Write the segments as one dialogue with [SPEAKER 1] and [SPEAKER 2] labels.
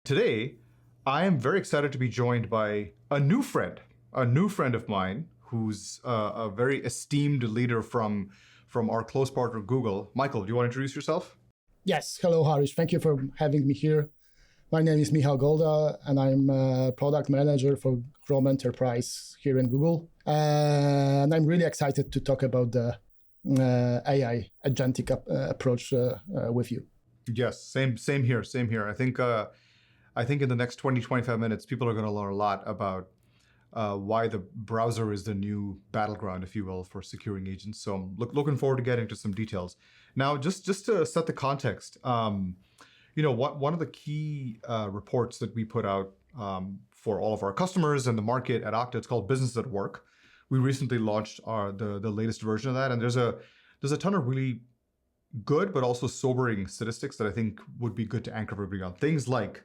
[SPEAKER 1] Today, I am very excited to be joined by a new friend of mine who's a very esteemed leader from our close partner, Google. Michael, do you want to introduce yourself?
[SPEAKER 2] Yes. Hello, Harish. Thank you for having me here. My name is Michal Golda, and I'm a product manager for Chrome Enterprise here in Google. And I'm really excited to talk about the AI agentic approach with you.
[SPEAKER 1] Yes, same here. I think in the next 20, 25 minutes, people are going to learn a lot about why the browser is the new battleground, if you will, for securing agents. So I'm looking forward to getting into some details. Now, just to set the context, one of the key reports that we put out for all of our customers and the market at Okta, it's called Business at Work. We recently launched the latest version of that, and there's a ton of really good but also sobering statistics that I think would be good to anchor everybody on. Things like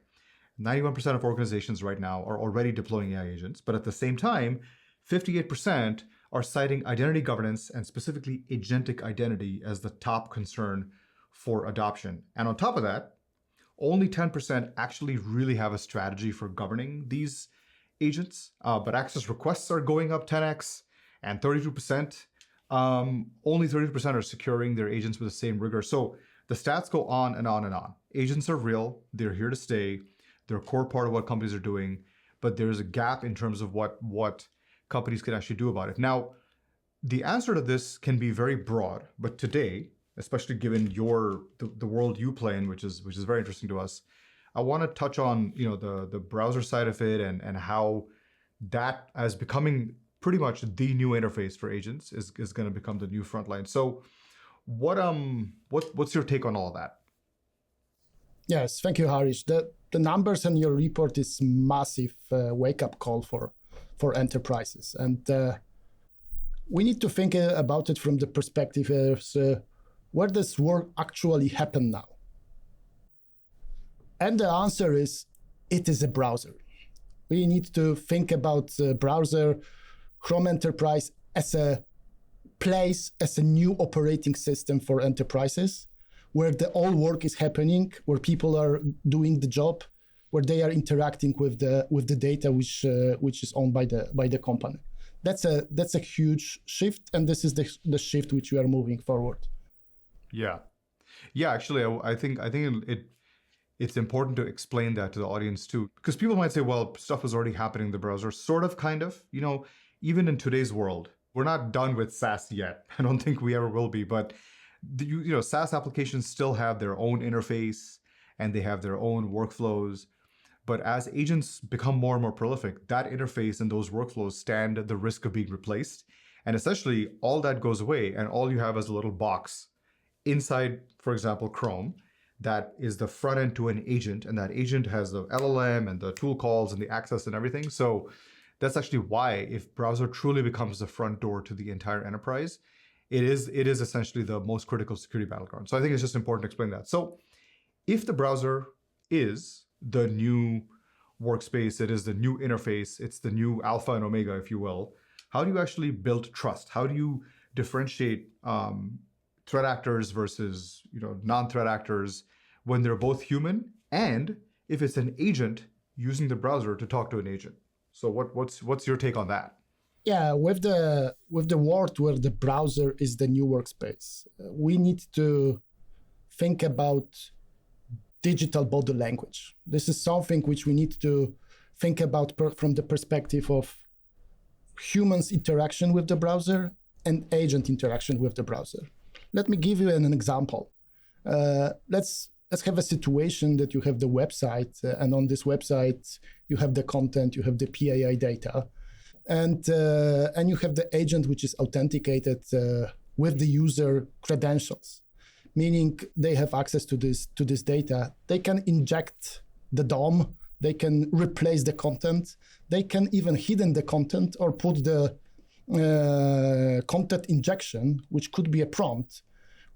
[SPEAKER 1] 91% of organizations right now are already deploying AI agents, but at the same time, 58% are citing identity governance and specifically agentic identity as the top concern for adoption. And on top of that, only 10% actually really have a strategy for governing these agents, but access requests are going up 10x, and 32%, only 30% are securing their agents with the same rigor. So the stats go on and on and on. Agents are real, they're here to stay. They're a core part of what companies are doing, but there's a gap in terms of what companies can actually do about it. Now, the answer to this can be very broad, but today, especially given the world you play in, which is very interesting to us, I want to touch on the browser side of it and how that, as becoming pretty much the new interface for agents, is going to become the new frontline. So, what's your take on all of that?
[SPEAKER 2] Yes, thank you, Harish. The numbers in your report is massive wake-up call for enterprises. And we need to think about it from the perspective of where does work actually happen now? And the answer is, it is a browser. We need to think about the browser, Chrome Enterprise, as a place, as a new operating system for enterprises, where the all work is happening, where people are doing the job, where they are interacting with the data which is owned by the company. That's a huge shift, and this is the shift which we are moving forward.
[SPEAKER 1] Yeah. Actually, I think it's important to explain that to the audience too, because people might say, well, stuff is already happening in the browser, sort of, kind of. Even in today's world, we're not done with SaaS yet. I don't think we ever will be, but SaaS applications still have their own interface and they have their own workflows. But as agents become more and more prolific, that interface and those workflows stand the risk of being replaced. And essentially, all that goes away, and all you have is a little box inside, for example, Chrome, that is the front end to an agent, and that agent has the LLM and the tool calls and the access and everything. So that's actually why, if browser truly becomes the front door to the entire enterprise, it is essentially the most critical security battleground. So I think it's just important to explain that. So if the browser is the new workspace, it is the new interface, it's the new alpha and omega, if you will, how do you actually build trust? How do you differentiate threat actors versus non-threat actors when they're both human, and if it's an agent using the browser to talk to an agent? So what's your take on that?
[SPEAKER 2] Yeah, with the world where the browser is the new workspace, we need to think about digital body language. This is something which we need to think about from the perspective of humans' interaction with the browser and agent interaction with the browser. Let me give you an example. Let's have a situation that you have the website, and on this website you have the content, you have the PII data, and you have the agent which is authenticated with the user credentials, meaning they have access to this data. They can inject the DOM, they can replace the content, they can even hidden the content or put the content injection, which could be a prompt,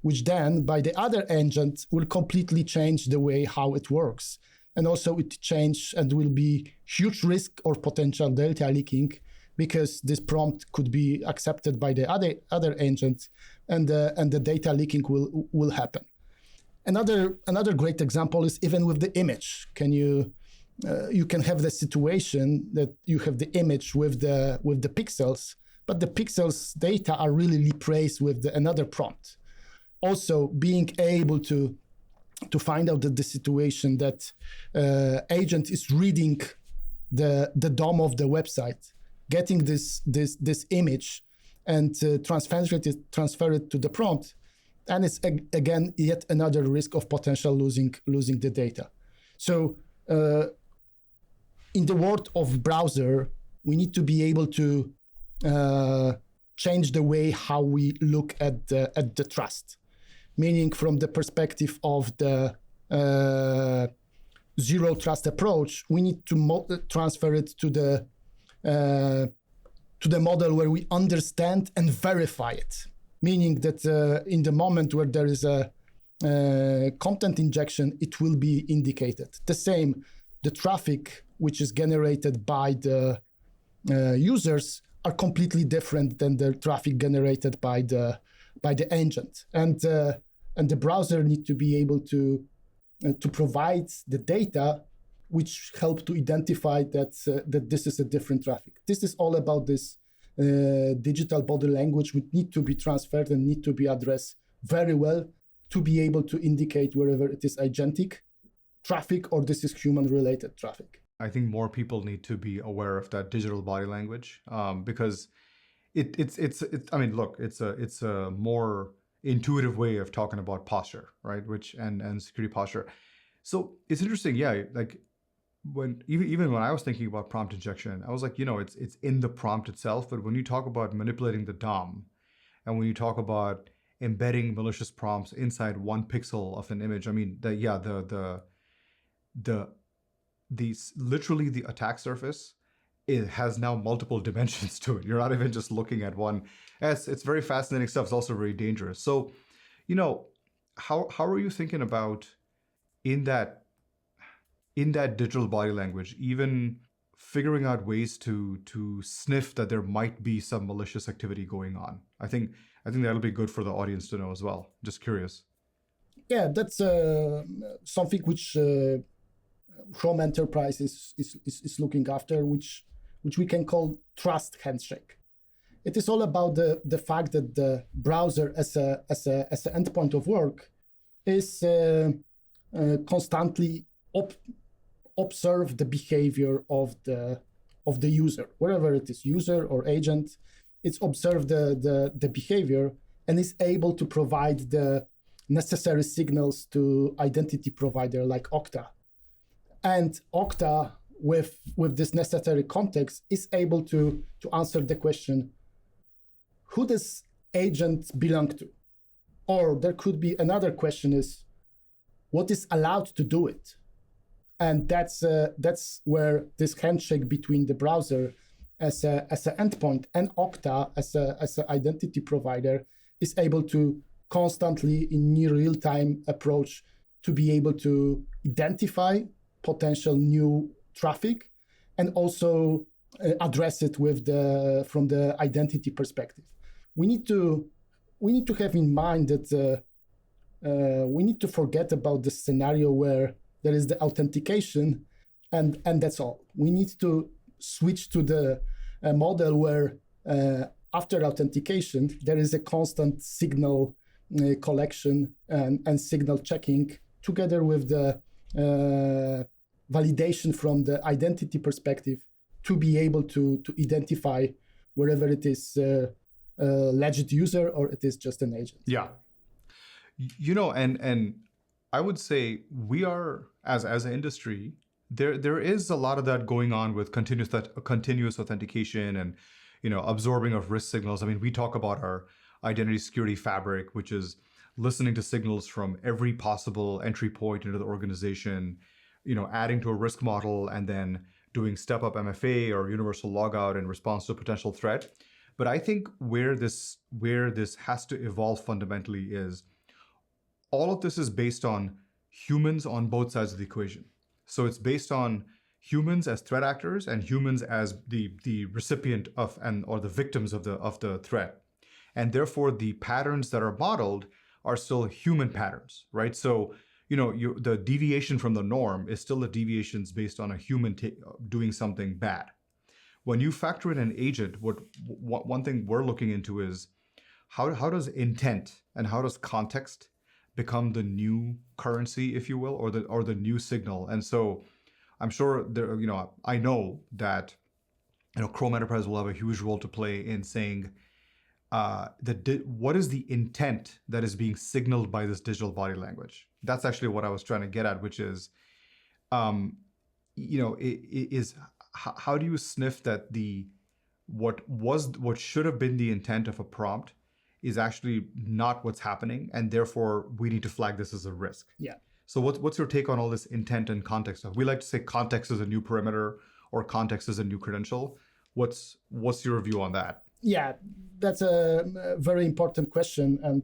[SPEAKER 2] which then by the other agent will completely change the way how it works. And also it change and will be huge risk or potential data leaking, because this prompt could be accepted by the other agent, and the data leaking will happen. Another great example is even with the image. Can you you can have the situation that you have the image with the pixels, but the pixels data are really replaced with another prompt. Also, being able to find out that the situation that agent is reading the DOM of the website, getting this image, and transfer it to the prompt, and it's again yet another risk of potential losing the data. So in the world of browser, we need to be able to change the way how we look at the trust, meaning from the perspective of the zero trust approach, we need to transfer it to the model where we understand and verify it, meaning that in the moment where there is a content injection, it will be indicated. The same, the traffic which is generated by the users are completely different than the traffic generated by the agent, and the browser need to be able to provide the data which help to identify that this is a different traffic. This is all about this digital body language which need to be transferred and need to be addressed very well to be able to indicate wherever it is agentic traffic or this is human related traffic.
[SPEAKER 1] I think more people need to be aware of that digital body language because it's I mean, look, it's a more intuitive way of talking about posture, right? Which and security posture. So it's interesting, yeah. Like when even when I was thinking about prompt injection, I was like, it's in the prompt itself. But when you talk about manipulating the DOM, and when you talk about embedding malicious prompts inside one pixel of an image, I mean, literally the attack surface, it has now multiple dimensions to it. You're not even just looking at one. It's very fascinating stuff. It's also very dangerous. So, how are you thinking about in that digital body language, even figuring out ways to sniff that there might be some malicious activity going on? I think that'll be good for the audience to know as well. Just curious.
[SPEAKER 2] Yeah, that's something which Chrome Enterprise is looking after, which we can call trust handshake. It is all about the fact that the browser as an endpoint of work is constantly observe the behavior of the user, wherever it is, user or agent. It's observe the behavior and is able to provide the necessary signals to identity provider like Okta. And Okta, with this necessary context, is able to answer the question, who does agent belong to? Or there could be another question is, what is allowed to do it? And that's where this handshake between the browser as an endpoint and Okta as an identity provider is able to constantly, in near real-time approach, to be able to identify potential new traffic and also address it from the identity perspective. We need to have in mind that we need to forget about the scenario where there is the authentication and that's all. We need to switch to the model where after authentication, there is a constant signal collection and signal checking together with the validation from the identity perspective to be able to identify wherever it is a legit user or it is just an agent.
[SPEAKER 1] Yeah. And I would say we are, as an industry, there is a lot of that going on with continuous authentication and absorbing of risk signals. I mean, we talk about our identity security fabric, which is listening to signals from every possible entry point into the organization, adding to a risk model and then doing step-up MFA or universal logout in response to a potential threat. But I think where this has to evolve fundamentally is all of this is based on humans on both sides of the equation. So it's based on humans as threat actors and humans as the recipient of or the victims of the threat. And therefore the patterns that are modeled are still human patterns, right? So, the deviation from the norm is still a deviations based on a human doing something bad. When you factor in an agent, one thing we're looking into is how does intent and how does context become the new currency, if you will, or the new signal. And so I'm sure there, I know that Chrome Enterprise will have a huge role to play in saying what is the intent that is being signaled by this digital body language. That's actually what I was trying to get at, which is, how do you sniff that what should have been the intent of a prompt is actually not what's happening, and therefore we need to flag this as a risk.
[SPEAKER 2] Yeah.
[SPEAKER 1] So what's your take on all this intent and context stuff? We like to say context is a new perimeter or context is a new credential. What's your view on that?
[SPEAKER 2] Yeah, that's a very important question and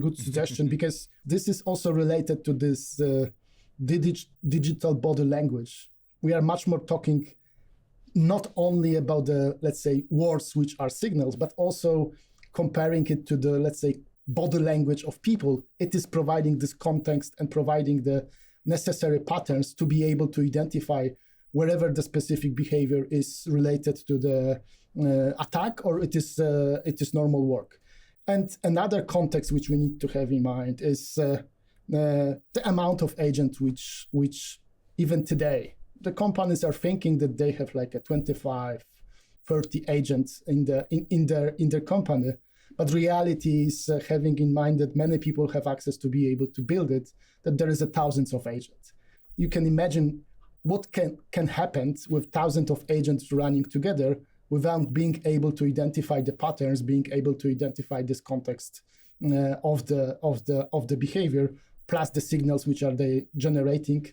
[SPEAKER 2] good suggestion because this is also related to this digital body language. We are much more talking not only about the, let's say, words which are signals, but also comparing it to the, let's say, body language of people. It is providing this context and providing the necessary patterns to be able to identify wherever the specific behavior is related to the attack or it is normal work. And another context which we need to have in mind is the amount of agents which even today the companies are thinking that they have like a 25, 30 agents in their company. But reality is having in mind that many people have access to be able to build it, that there is thousands of agents. You can imagine what can happen with thousands of agents running together without being able to identify the patterns, being able to identify this context of the behavior, plus the signals which are they generating.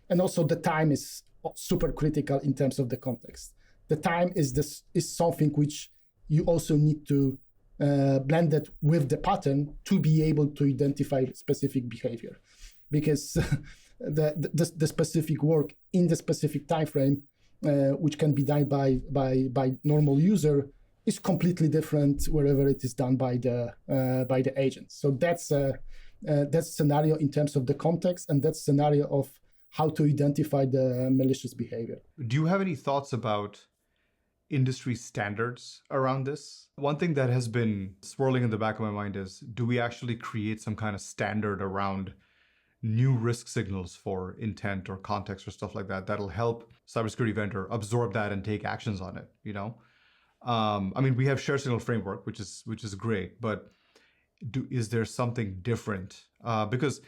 [SPEAKER 2] And also the time is super critical in terms of the context. The time is something which you also need to blend it with the pattern to be able to identify specific behavior, because the specific work in the specific time frame, which can be done by normal user, is completely different wherever it is done by the agent. So that's scenario in terms of the context, and that's scenario of how to identify the malicious behavior.
[SPEAKER 1] Do you have any thoughts about industry standards around this? One thing that has been swirling in the back of my mind is, do we actually create some kind of standard around new risk signals for intent or context or stuff like that that'll help cybersecurity vendor absorb that and take actions on it? We have shared signal framework, which is great, but is there something different? Because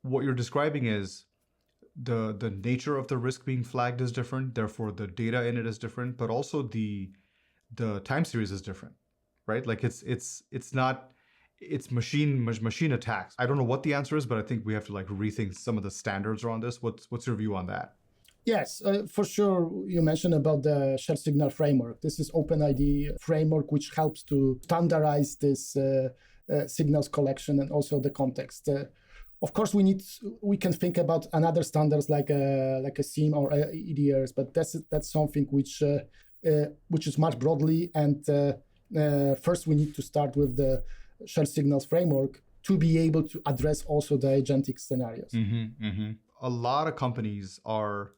[SPEAKER 1] what you're describing is the nature of the risk being flagged is different, therefore the data in it is different, but also the time series is different, right? Like it's machine attacks. I don't know what the answer is, but I think we have to rethink some of the standards around this. What's your view on that?
[SPEAKER 2] Yes, for sure. You mentioned about the shared signal framework. This is OpenID framework, which helps to standardize this signals collection and also the context. Of course, we can think about another standards like a SIEM or EDRs, but that's something which is much broadly. And first, we need to start with the shared signals framework to be able to address also the agentic scenarios.
[SPEAKER 1] Mm-hmm, mm-hmm. A lot of companies are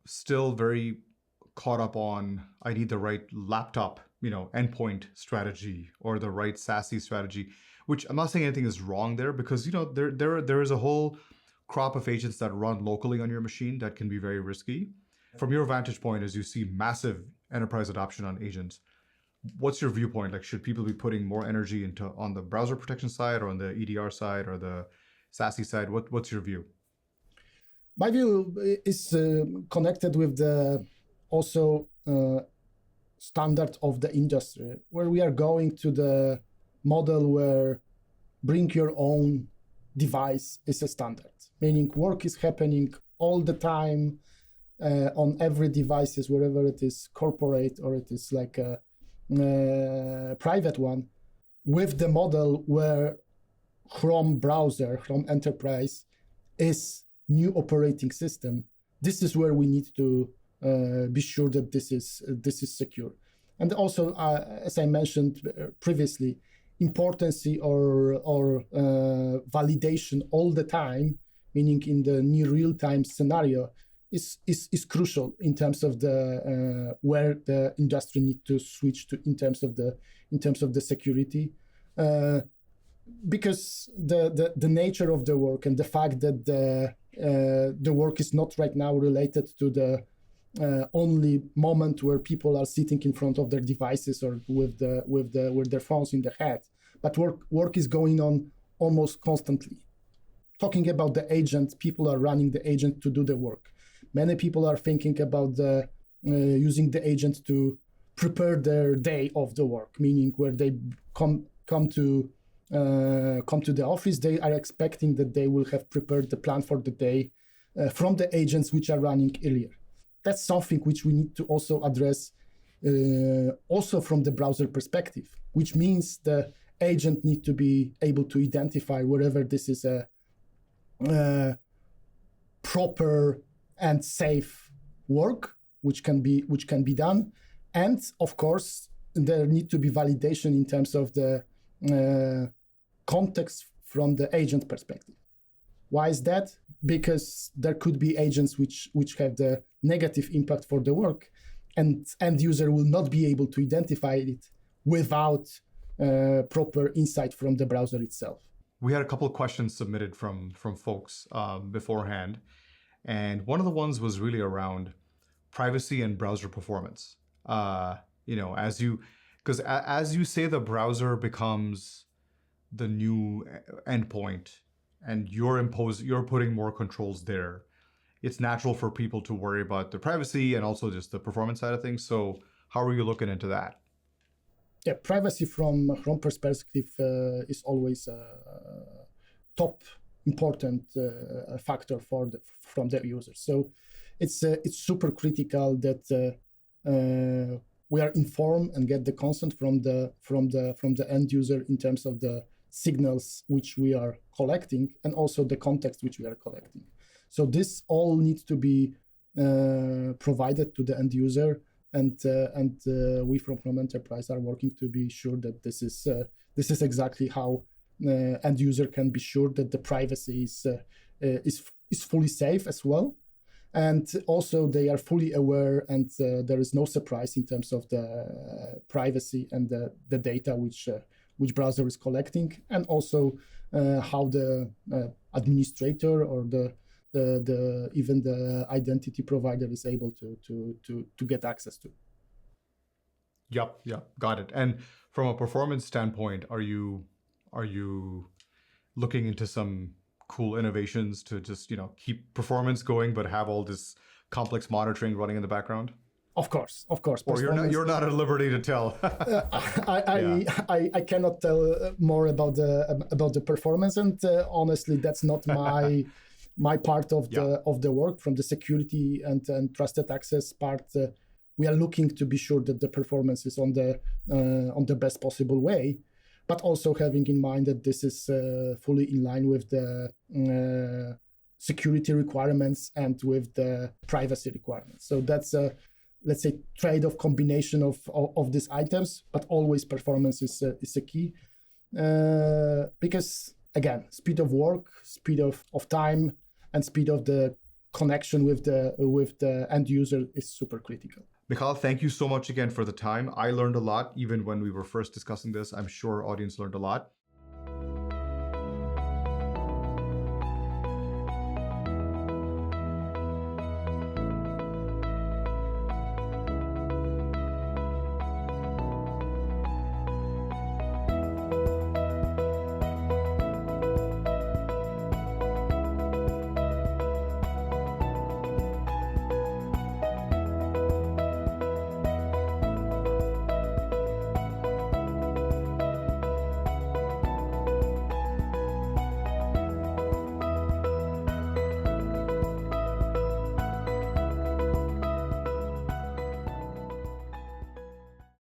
[SPEAKER 1] still very caught up on, I need the right laptop, endpoint strategy or the right SASE strategy, which I'm not saying anything is wrong there, because there is a whole crop of agents that run locally on your machine that can be very risky. From your vantage point, as you see massive enterprise adoption on agents, what's your viewpoint? Like, should people be putting more energy on the browser protection side or on the EDR side or the SASE side? What's your view?
[SPEAKER 2] My view is connected with the also standard of the industry, where we are going to the model where bring your own device is a standard, meaning work is happening all the time on every devices, wherever it is corporate or it is like a private one, with the model where Chrome browser, Chrome Enterprise is new operating system. This is where we need to be sure that this is secure. And also, as I mentioned previously, importance or validation all the time meaning in the near real-time scenario, is crucial in terms of the where the industry need to switch to in terms of the security, because the nature of the work and the fact that the work is not right now related to the only moment where people are sitting in front of their devices or with their phones in their head, but work is going on almost constantly. Talking about the agent, people are running the agent to do the work. Many people are thinking about using the agent to prepare their day of the work, meaning where they come to the office, they are expecting that they will have prepared the plan for the day from the agents which are running earlier. That's something which we need to also address also from the browser perspective, which means the agent need to be able to identify wherever this is a proper and safe work which can be done. And of course, there need to be validation in terms of the context from the agent perspective. Why is that? Because there could be agents which have the negative impact for the work, and end user will not be able to identify it without proper insight from the browser itself.
[SPEAKER 1] We had a couple of questions submitted from folks beforehand, and one of the ones was really around privacy and browser performance. As you say, the browser becomes the new endpoint, and you're putting more controls there. It's natural for people to worry about the privacy and also just the performance side of things. So how are you looking into that?
[SPEAKER 2] Yeah, privacy from perspective is always a top important factor from the users. So it's super critical that we are informed and get the consent from the end user in terms of the signals which we are collecting and also the context which we are collecting. So this all needs to be provided to the end user, and we from enterprise are working to be sure that this is exactly how end user can be sure that the privacy is fully safe as well. And also they are fully aware, and there is no surprise in terms of the privacy and the data which browser is collecting, and also how the administrator or even the identity provider is able to get access to.
[SPEAKER 1] Yep, got it. And from a performance standpoint, are you looking into some cool innovations to just keep performance going, but have all this complex monitoring running in the background?
[SPEAKER 2] Of course.
[SPEAKER 1] Or you're not at liberty to tell.
[SPEAKER 2] I cannot tell more about the performance, and honestly, that's not my part of the work. From the security and trusted access part, we are looking to be sure that the performance is on the best possible way, but also having in mind that this is fully in line with the security requirements and with the privacy requirements. So that's let's say trade-off combination of these items, but always performance is a key, because again, speed of work, speed of time, and speed of the connection with the end user is super critical.
[SPEAKER 1] Michal, thank you so much again for the time. I learned a lot even when we were first discussing this. I'm sure our audience learned a lot.